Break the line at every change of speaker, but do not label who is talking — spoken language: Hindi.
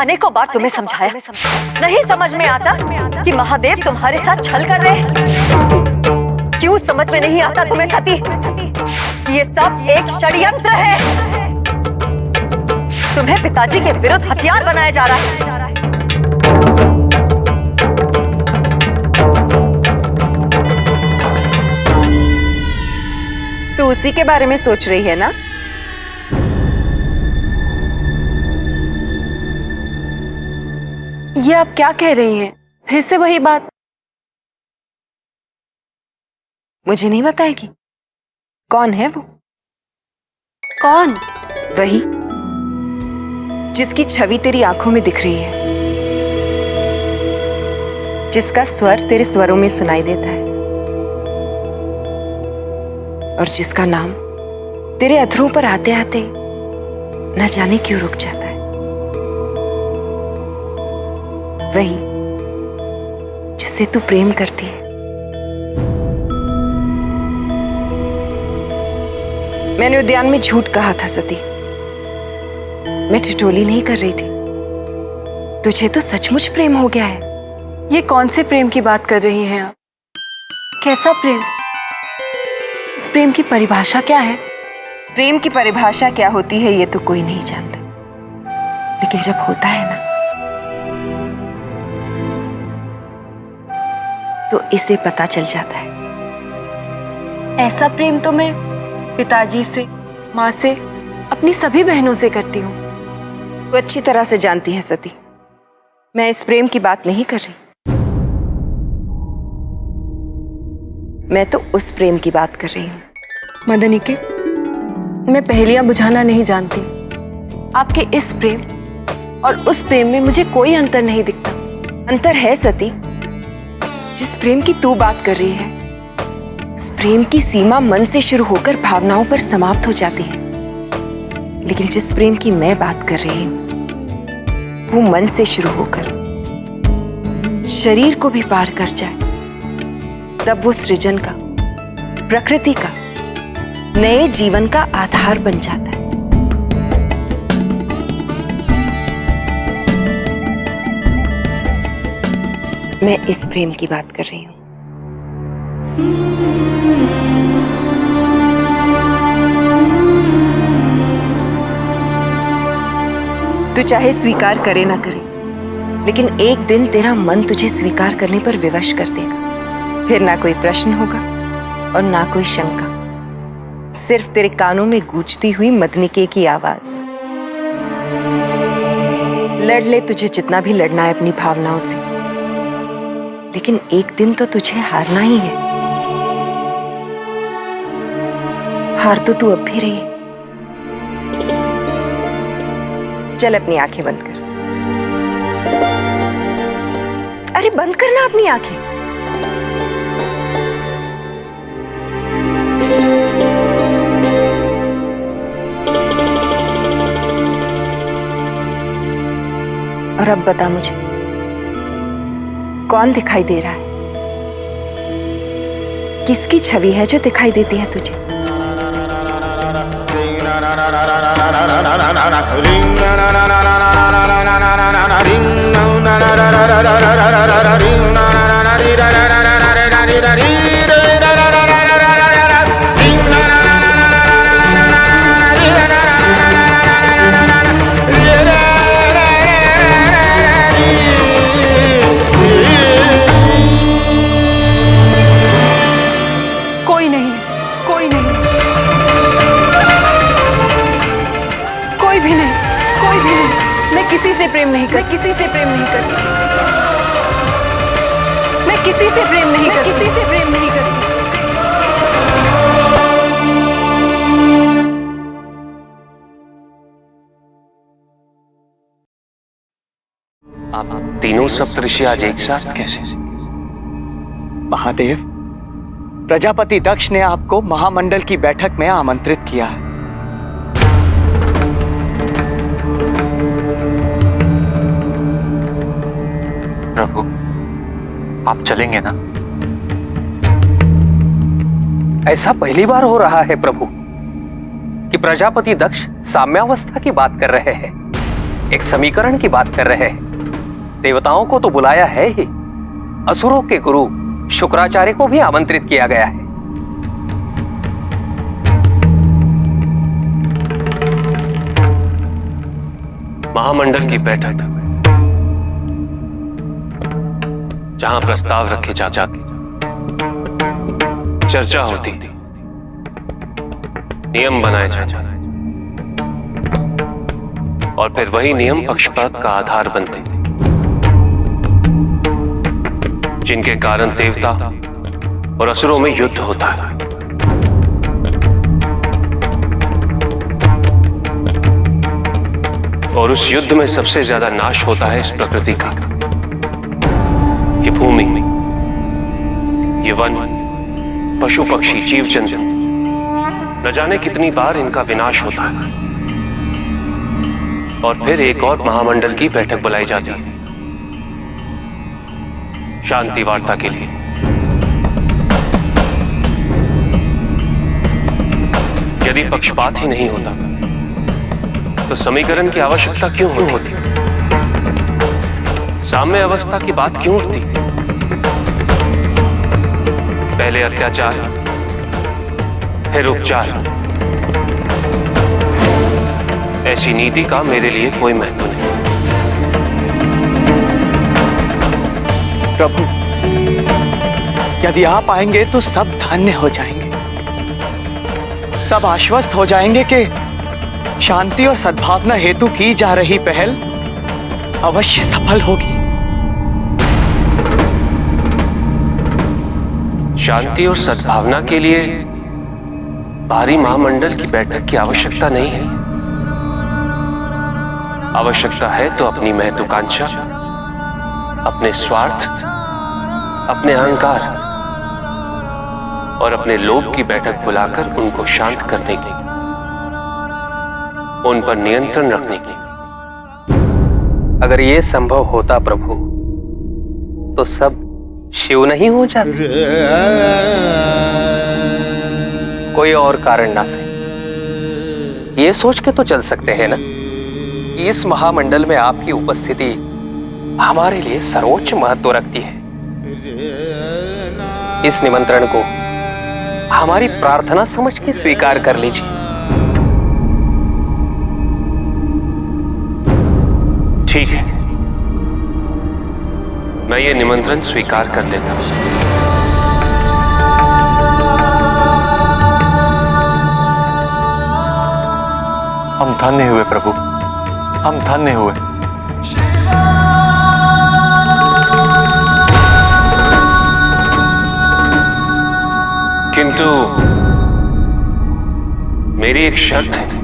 अनेकों बार तुम्हें समझाया, नहीं समझ में आता कि महादेव तुम्हारे साथ छल कर रहे हैं। क्यों समझ में नहीं आता तुम्हें सती कि ये सब एक षड्यंत्र है? तुम्हें पिताजी के विरुद्ध हथियार बनाया जा रहा है।
तो उसी के बारे में सोच रही है ना?
ये आप क्या कह रही हैं? फिर से वही बात?
मुझे नहीं बताएगी? कौन है वो?
कौन?
वही जिसकी छवि तेरी आंखों में दिख रही है, जिसका स्वर तेरे स्वरों में सुनाई देता है और जिसका नाम तेरे अधरों पर आते आते न जाने क्यों रुक जाता है। वही जिससे तू प्रेम करती है। मैंने उद्यान में झूठ कहा था सती, मैं ठिठोली नहीं कर रही थी। तुझे तो सचमुच प्रेम हो गया है।
ये कौन से प्रेम की बात कर रही हैं आप? कैसा प्रेम? इस प्रेम की परिभाषा क्या है?
प्रेम की परिभाषा क्या होती है ये तो कोई नहीं जानता, लेकिन जब होता है ना तो इसे पता चल जाता है।
ऐसा प्रेम तो मैं पिताजी से, माँ से, अपनी सभी बहनों से करती हूँ।
तू अच्छी तरह से जानती है सती, मैं इस प्रेम की बात नहीं कर रही। मैं तो उस प्रेम की बात कर रही हूँ।
मदनिके, मैं पहेलियां बुझाना नहीं जानती। आपके इस प्रेम और उस प्रेम में मुझे कोई अंतर नहीं दिखता।
अंतर है सती। जिस प्रेम की तू बात कर रही है, उस प्रेम की सीमा मन से शुरू होकर भावनाओं पर समाप्त हो जाती है, लेकिन जिस प्रेम की मैं बात कर रही हूं वो मन से शुरू होकर शरीर को भी पार कर जाए, तब वो सृजन का, प्रकृति का, नए जीवन का आधार बन जाता है। मैं इस प्रेम की बात कर रही हूं। तू चाहे स्वीकार करे ना करे, लेकिन एक दिन तेरा मन तुझे स्वीकार करने पर विवश कर देगा। फिर ना कोई प्रश्न होगा और ना कोई शंका, सिर्फ तेरे कानों में गूंजती हुई मदनिके की आवाज। लड़ ले तुझे जितना भी लड़ना है अपनी भावनाओं से, लेकिन एक दिन तो तुझे हारना ही है। हार तो तू अब भी रही है। चल अपनी आंखें बंद कर। अरे बंद करना अपनी आंखें। और अब बता मुझे, कौन दिखाई दे रहा है? किसकी छवि है जो दिखाई देती है तुझे?
कोई नहीं, कोई नहीं, कोई भी नहीं, कोई भी नहीं। मैं किसी से प्रेम नहीं करती, किसी से प्रेम नहीं करती, मैं किसी से प्रेम नहीं करती, किसी से प्रेम नहीं करती।
आप तीनों सप्तऋषि आज एक साथ कैसे?
महादेव, प्रजापति दक्ष ने आपको महामंडल की बैठक में आमंत्रित किया है।
प्रभु, आप चलेंगे ना? ऐसा पहली बार हो रहा है प्रभु कि प्रजापति दक्ष साम्यावस्था की बात कर रहे हैं।
एक समीकरण की बात कर रहे हैं। देवताओं को तो बुलाया है ही, असुरों के गुरु शुक्राचार्य को भी आमंत्रित किया गया है।
महामंडल की बैठक जहां प्रस्ताव रखे जा जाके चर्चा होती, नियम बनाए जाते और फिर वही नियम पक्षपात का आधार बनते, जिनके कारण देवता और असुरों में युद्ध होता है। और उस युद्ध में सबसे ज्यादा नाश होता है इस प्रकृति का। ये भूमि, ये वन, पशु पक्षी, जीव जंतु, न जाने कितनी बार इनका विनाश होता है। और फिर एक और महामंडल की बैठक बुलाई जाती है शांति वार्ता के लिए। यदि पक्षपात ही नहीं होता तो समीकरण की आवश्यकता क्यों होती? साम्य अवस्था की बात क्यों उठती? पहले अत्याचार, फिर उपचार। ऐसी नीति का मेरे लिए कोई महत्व नहीं।
प्रभु, यदि आप आएंगे तो सब धन्य हो जाएंगे, सब आश्वस्त हो जाएंगे कि शांति और सद्भावना हेतु की जा रही पहल अवश्य सफल होगी।
शांति और सद्भावना के लिए भारी महामंडल की बैठक की आवश्यकता नहीं है। आवश्यकता है तो अपनी महत्वाकांक्षा, अपने स्वार्थ, अपने अहंकार और अपने लोभ की बैठक बुलाकर उनको शांत करने की, उन पर नियंत्रण रखने की।
अगर ये संभव होता प्रभु, तो सब शिव नहीं हो जाते। कोई और कारण ना सही, ये सोच के तो चल सकते हैं ना कि इस महामंडल में आपकी उपस्थिति हमारे लिए सर्वोच्च महत्व रखती है। इस निमंत्रण को हमारी प्रार्थना समझ के स्वीकार कर लीजिए।
ठीक है, मैं ये निमंत्रण स्वीकार कर लेता हूं।
हम धन्य हुए प्रभु, हम धन्य हुए।
किंतु मेरी एक शर्त है।